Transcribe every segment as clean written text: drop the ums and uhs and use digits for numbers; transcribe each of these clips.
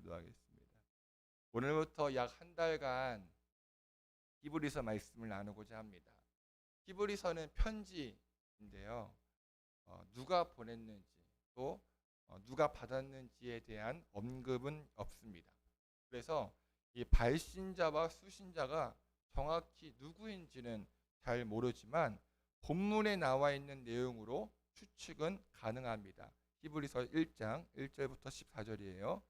기도하겠습니다. 오늘부터 약 한 달간 히브리서 말씀을 나누고자 합니다. 히브리서는 편지인데요. 누가 보냈는지 또 누가 받았는지에 대한 언급은 없습니다. 그래서 이 발신자와 수신자가 정확히 누구인지는 잘 모르지만 본문에 나와 있는 내용으로 추측은 가능합니다. 히브리서 1장 1절부터 14절이에요.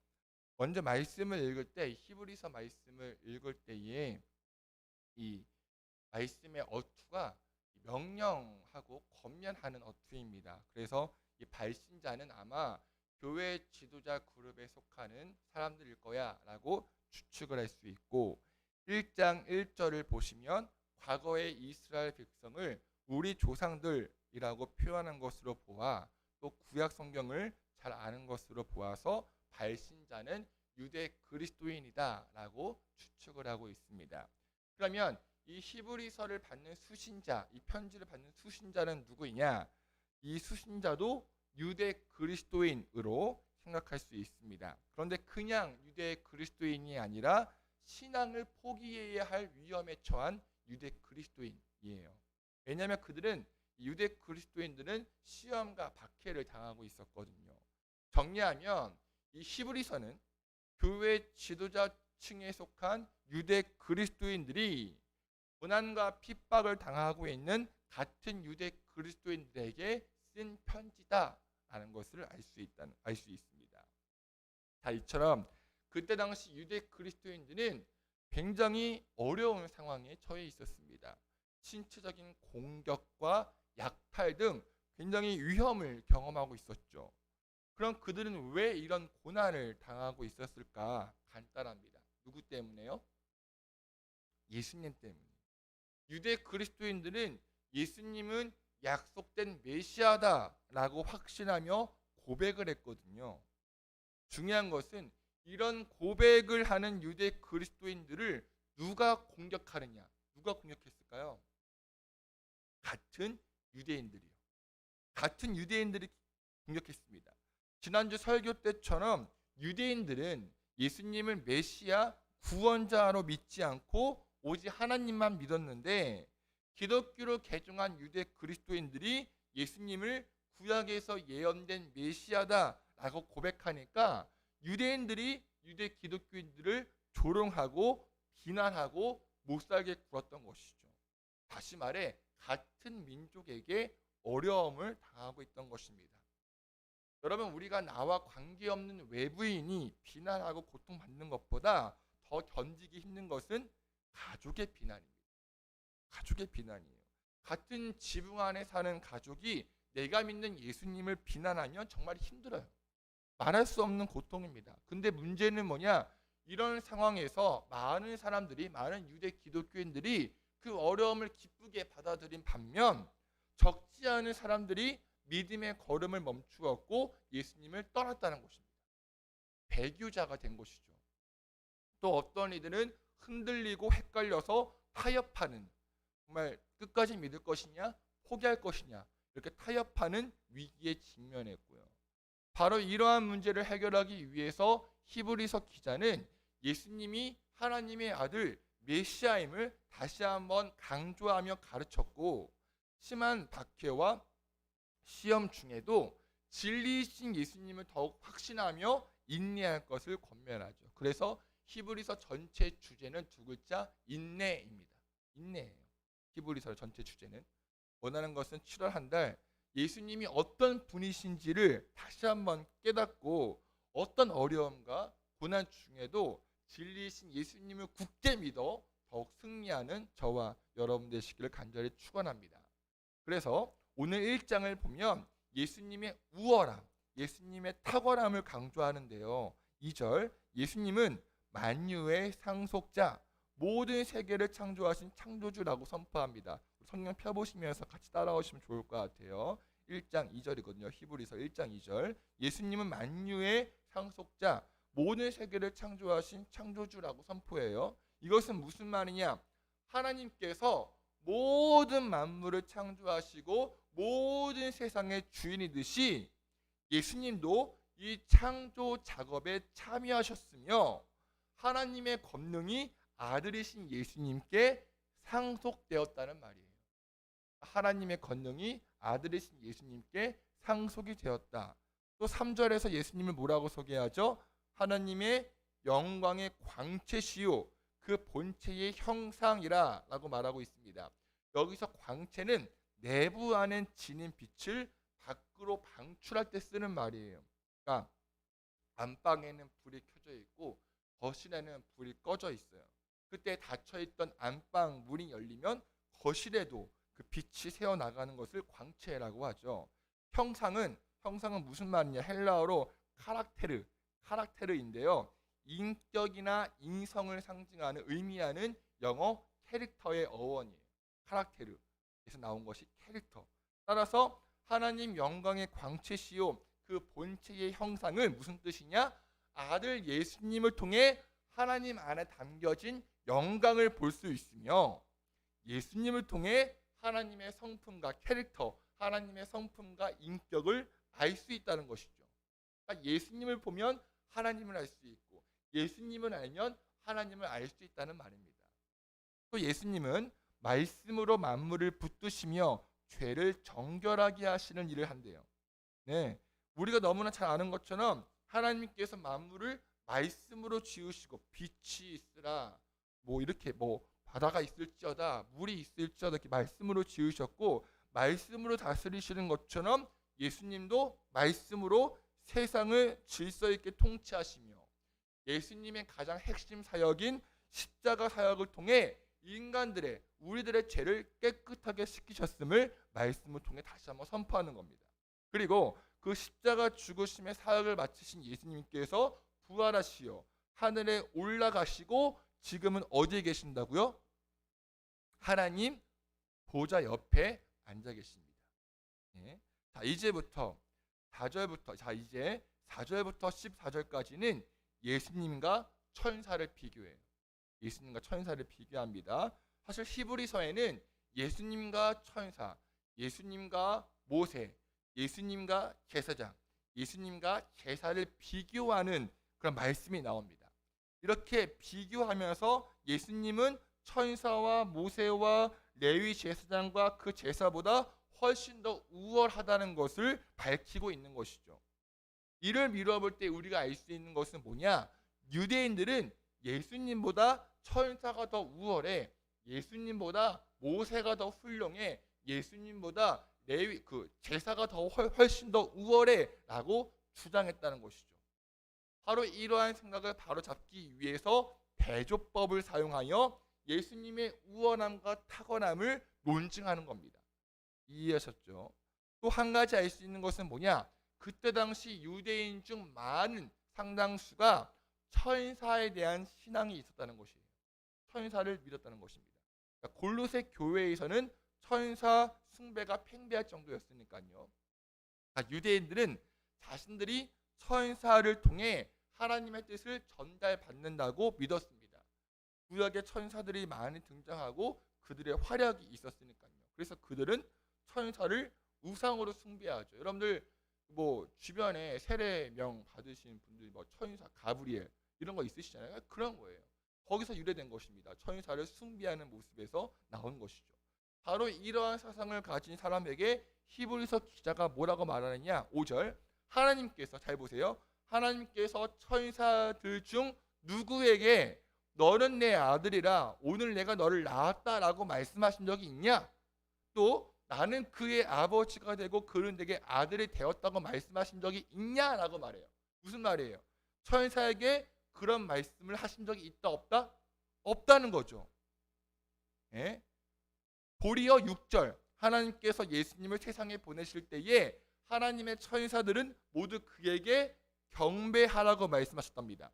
먼저 말씀을 읽을 때 히브리서 말씀을 읽을 때에 이 말씀의 어투가 명령하고 권면하는 어투입니다. 그래서 이 발신자는 아마 교회 지도자 그룹에 속하는 사람들일 거야 라고 추측을 할 수 있고, 1장 1절을 보시면 과거의 이스라엘 백성을 우리 조상들이라고 표현한 것으로 보아 또 구약 성경을 잘 아는 것으로 보아서 발신자는 유대 그리스도인이다 라고 추측을 하고 있습니다. 그러면 이 히브리서를 받는 수신자, 이 편지를 받는 수신자는 누구이냐? 이 수신자도 유대 그리스도인으로 생각할 수 있습니다. 그런데 그냥 유대 그리스도인이 아니라 신앙을 포기해야 할 위험에 처한 유대 그리스도인이에요. 왜냐하면 그들은 유대 그리스도인들은 시험과 박해를 당하고 있었거든요. 정리하면 이 히브리서는 교회 지도자층에 속한 유대 그리스도인들이 고난과 핍박을 당하고 있는 같은 유대 그리스도인들에게 쓴 편지다라는 것을 알 수 있습니다. 자, 이처럼 그때 당시 유대 그리스도인들은 굉장히 어려운 상황에 처해 있었습니다. 신체적인 공격과 약탈 등 굉장히 위험을 경험하고 있었죠. 그럼 그들은 왜 이런 고난을 당하고 있었을까? 간단합니다. 누구 때문에요? 예수님 때문에. 유대 그리스도인들은 예수님은 약속된 메시아다라고 확신하며 고백을 했거든요. 중요한 것은 이런 고백을 하는 유대 그리스도인들을 누가 공격하느냐? 누가 공격했을까요? 같은 유대인들이요. 같은 유대인들이 공격했습니다. 지난주 설교 때처럼 유대인들은 예수님을 메시아 구원자로 믿지 않고 오직 하나님만 믿었는데, 기독교로 개종한 유대 그리스도인들이 예수님을 구약에서 예언된 메시아다라고 고백하니까 유대인들이 유대 기독교인들을 조롱하고 비난하고 못살게 굴었던 것이죠. 다시 말해 같은 민족에게 어려움을 당하고 있던 것입니다. 여러분, 우리가 나와 관계없는 외부인이 비난하고 고통받는 것보다 더 견디기 힘든 것은 가족의 비난입니다. 가족의 비난이에요. 같은 지붕 안에 사는 가족이 내가 믿는 예수님을 비난하면 정말 힘들어요. 말할 수 없는 고통입니다. 근데 문제는 뭐냐? 이런 상황에서 많은 사람들이, 많은 유대 기독교인들이 그 어려움을 기쁘게 받아들인 반면 적지 않은 사람들이 믿음의 걸음을 멈추었고 예수님을 떠났다는 것입니다. 배교자가 된 것이죠. 또 어떤 이들은 흔들리고 헷갈려서 타협하는, 정말 끝까지 믿을 것이냐 포기할 것이냐 이렇게 타협하는 위기에 직면했고요. 바로 이러한 문제를 해결하기 위해서 히브리서 기자는 예수님이 하나님의 아들 메시아임을 다시 한번 강조하며 가르쳤고, 심한 박해와 시험 중에도 진리이신 예수님을 더욱 확신하며 인내할 것을 권면하죠. 그래서 히브리서 전체 주제는 두 글자 인내입니다. 인내예요. 히브리서 전체 주제는 원하는 것은 7월 한 달 예수님이 어떤 분이신지를 다시 한번 깨닫고 어떤 어려움과 고난 중에도 진리이신 예수님을 굳게 믿어 더욱 승리하는 저와 여러분 되시기를 간절히 축원합니다. 그래서 오늘 1장을 보면 예수님의 우월함, 예수님의 탁월함을 강조하는데요. 2절, 예수님은 만유의 상속자, 모든 세계를 창조하신 창조주라고 선포합니다. 성경 펴보시면서 같이 따라오시면 좋을 것 같아요. 1장 2절이거든요. 히브리서 1장 2절. 예수님은 만유의 상속자, 모든 세계를 창조하신 창조주라고 선포해요. 이것은 무슨 말이냐? 하나님께서 모든 만물을 창조하시고 모든 세상의 주인이듯이 예수님도 이 창조 작업에 참여하셨으며 하나님의 권능이 아들이신 예수님께 상속되었다는 말이에요. 하나님의 권능이 아들이신 예수님께 상속이 되었다. 또 3절에서 예수님을 뭐라고 소개하죠? 하나님의 영광의 광채시요 그 본체의 형상이라 라고 말하고 있습니다. 여기서 광채는 내부 안에 지닌 빛을 밖으로 방출할 때 쓰는 말이에요. 그러니까 안방에는 불이 켜져 있고 거실에는 불이 꺼져 있어요. 그때 닫혀있던 안방 문이 열리면 거실에도 그 빛이 새어나가는 것을 광채라고 하죠. 형상은 무슨 말이냐? 헬라어로 카락테르인데요. 인격이나 인성을 상징하는 의미하는 영어 캐릭터의 어원이에요. 카락테르에서 나온 것이 캐릭터. 따라서 하나님 영광의 광채시요 그 본체의 형상은 무슨 뜻이냐? 아들 예수님을 통해 하나님 안에 담겨진 영광을 볼 수 있으며 예수님을 통해 하나님의 성품과 캐릭터, 하나님의 성품과 인격을 알 수 있다는 것이죠. 그러니까 예수님을 보면 하나님을 알 수 있고 예수님을 알면 하나님을 알 수 있다는 말입니다. 또 예수님은 말씀으로 만물을 붙드시며 죄를 정결하게 하시는 일을 한대요. 네, 우리가 너무나 잘 아는 것처럼 하나님께서 만물을 말씀으로 지으시고 빛이 있으라 이렇게 바다가 있을지어다 물이 있을지어다 이렇게 말씀으로 지으셨고 말씀으로 다스리시는 것처럼 예수님도 말씀으로 세상을 질서 있게 통치하시며 예수님의 가장 핵심 사역인 십자가 사역을 통해 인간들의 우리들의 죄를 깨끗하게 씻기셨음을 말씀을 통해 다시 한번 선포하는 겁니다. 그리고 그 십자가 죽으심의 사역을 마치신 예수님께서 부활하시어 하늘에 올라가시고 지금은 어디에 계신다고요? 하나님 보좌 옆에 앉아 계십니다. 예. 자, 이제부터 4절부터 14절까지는 예수님과 천사를 비교해요. 예수님과 천사를 비교합니다. 사실 히브리서에는 예수님과 천사, 예수님과 모세, 예수님과 제사장, 예수님과 제사를 비교하는 그런 말씀이 나옵니다. 이렇게 비교하면서 예수님은 천사와 모세와 레위 제사장과 그 제사보다 훨씬 더 우월하다는 것을 밝히고 있는 것이죠. 이를 미루어볼 때 우리가 알 수 있는 것은 뭐냐? 유대인들은 예수님보다 천사가 더 우월해, 예수님보다 모세가 더 훌륭해, 예수님보다 레위 제사가 더 훨씬 더 우월해라고 주장했다는 것이죠. 바로 이러한 생각을 바로잡기 위해서 대조법을 사용하여 예수님의 우월함과 탁월함을 논증하는 겁니다. 이해하셨죠? 또 한 가지 알 수 있는 것은 뭐냐? 그때 당시 유대인 중 많은 상당수가 천사에 대한 신앙이 있었다는 것이에요. 천사를 믿었다는 것입니다. 그러니까 골로새 교회에서는 천사 숭배가 팽배할 정도였으니까요. 그러니까 유대인들은 자신들이 천사를 통해 하나님의 뜻을 전달받는다고 믿었습니다. 구약에 천사들이 많이 등장하고 그들의 활약이 있었으니까요. 그래서 그들은 천사를 우상으로 숭배하죠. 여러분들 주변에 세례명 받으신 분들 천사 가브리엘 이런 거 있으시잖아요. 그런 거예요. 거기서 유래된 것입니다. 천사를 숭배하는 모습에서 나온 것이죠. 바로 이러한 사상을 가진 사람에게 히브리서 기자가 뭐라고 말하느냐? 5절 하나님께서 잘 보세요. 하나님께서 천사들 중 누구에게 너는 내 아들이라 오늘 내가 너를 낳았다라고 말씀하신 적이 있냐? 또 나는 그의 아버지가 되고 그는 내게 아들이 되었다고 말씀하신 적이 있냐라고 말해요. 무슨 말이에요? 천사에게 그런 말씀을 하신 적이 있다 없다? 없다는 거죠. 예? 도리어 6절 하나님께서 예수님을 세상에 보내실 때에 하나님의 천사들은 모두 그에게 경배하라고 말씀하셨답니다.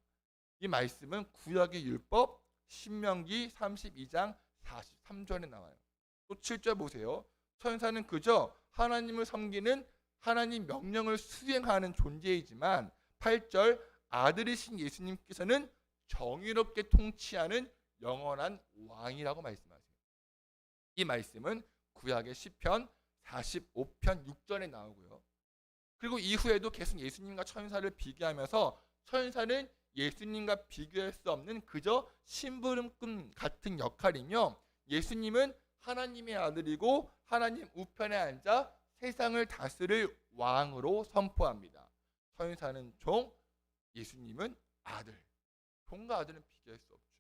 이 말씀은 구약의 율법 신명기 32장 43절에 나와요. 또 7절 보세요. 천사는 그저 하나님을 섬기는 하나님 명령을 수행하는 존재이지만 8절 아들이신 예수님께서는 정의롭게 통치하는 영원한 왕이라고 말씀하세요. 이 말씀은 구약의 시편 45편 6절에 나오고요. 그리고 이후에도 계속 예수님과 천사를 비교하면서 천사는 예수님과 비교할 수 없는 그저 심부름꾼 같은 역할이며 예수님은 하나님의 아들이고 하나님 우편에 앉아 세상을 다스릴 왕으로 선포합니다. 천사는 종, 예수님은 아들. 종과 아들은 비교할 수 없죠.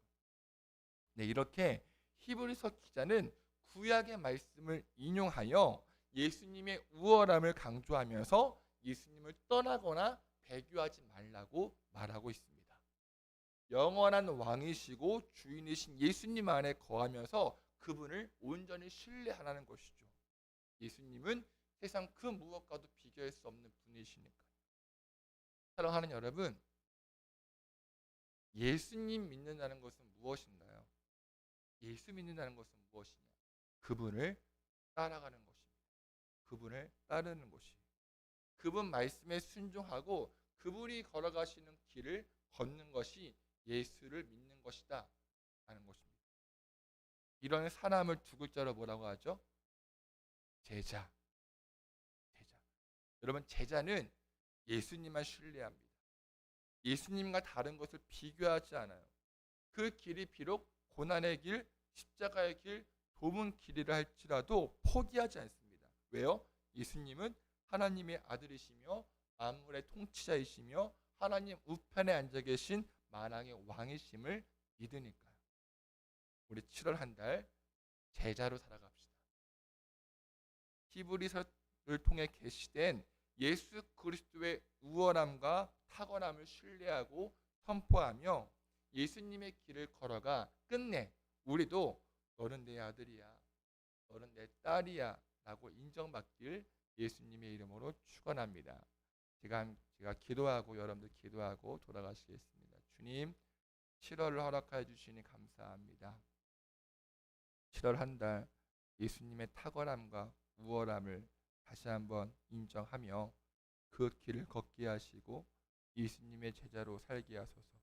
네, 이렇게 히브리서 기자는 구약의 말씀을 인용하여 예수님의 우월함을 강조하면서 예수님을 떠나거나 배교하지 말라고 말하고 있습니다. 영원한 왕이시고 주인이신 예수님 안에 거하면서 그분을 온전히 신뢰하라는 것이죠. 예수님은 세상 그 무엇과도 비교할 수 없는 분이시니까요. 사랑하는 여러분, 예수님 믿는다는 것은 무엇인가요? 예수 믿는다는 것은 무엇이냐? 그분을 따라가는 것입니다. 그분을 따르는 것이. 그분 말씀에 순종하고 그분이 걸어가시는 길을 걷는 것이 예수를 믿는 것이다 라는 것입니다. 이런 사람을 두 글자로 뭐라고 하죠? 제자. 제자. 여러분, 제자는 예수님만 신뢰합니다. 예수님과 다른 것을 비교하지 않아요. 그 길이 비록 고난의 길, 십자가의 길, 좁은 길이라 할지라도 포기하지 않습니다. 왜요? 예수님은 하나님의 아들이시며 만물의 통치자이시며 하나님 우편에 앉아 계신 만왕의 왕이심을 믿으니까요. 우리 7월 한 달 제자로 살아갑시다. 히브리서를 통해 계시된 예수 그리스도의 우월함과 탁월함을 신뢰하고 선포하며 예수님의 길을 걸어가 끝내 우리도 너는 내 아들이야, 너는 내 딸이야 라고 인정받길 예수님의 이름으로 축원합니다. 제가 기도하고 여러분들 기도하고 돌아가시겠습니다. 주님, 7월을 허락하여 주시니 감사합니다. 7월 한 달 예수님의 탁월함과 우월함을 다시 한번 인정하며 그 길을 걷게 하시고 예수님의 제자로 살게 하소서.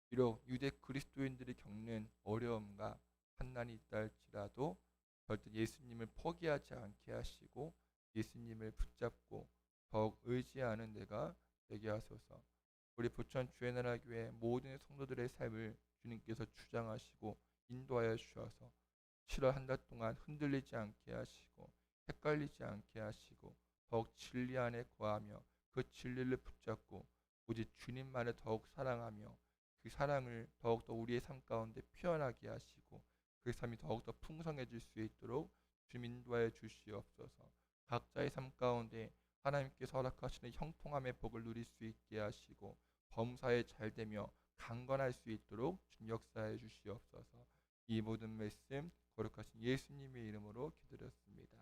비록 유대 그리스도인들이 겪는 어려움과 환난이 있다 할지라도 절대 예수님을 포기하지 않게 하시고 예수님을 붙잡고 더욱 의지하는 내가 되게 하소서. 우리 부천 주의나라교회 모든 성도들의 삶을 주님께서 주장하시고 인도하여 주셔서 7월 한 달 동안 흔들리지 않게 하시고 헷갈리지 않게 하시고 더욱 진리 안에 거하며 그 진리를 붙잡고 오직 주님만을 더욱 사랑하며 그 사랑을 더욱더 우리의 삶 가운데 표현하게 하시고 그 삶이 더욱더 풍성해질 수 있도록 주님 인도하여 주시옵소서. 각자의 삶 가운데 하나님께서 허락하시는 형통함의 복을 누릴 수 있게 하시고 범사에 잘되며 강건할 수 있도록 주님 역사해 주시옵소서. 이 모든 말씀 거룩하신 예수님의 이름으로 기도드렸습니다.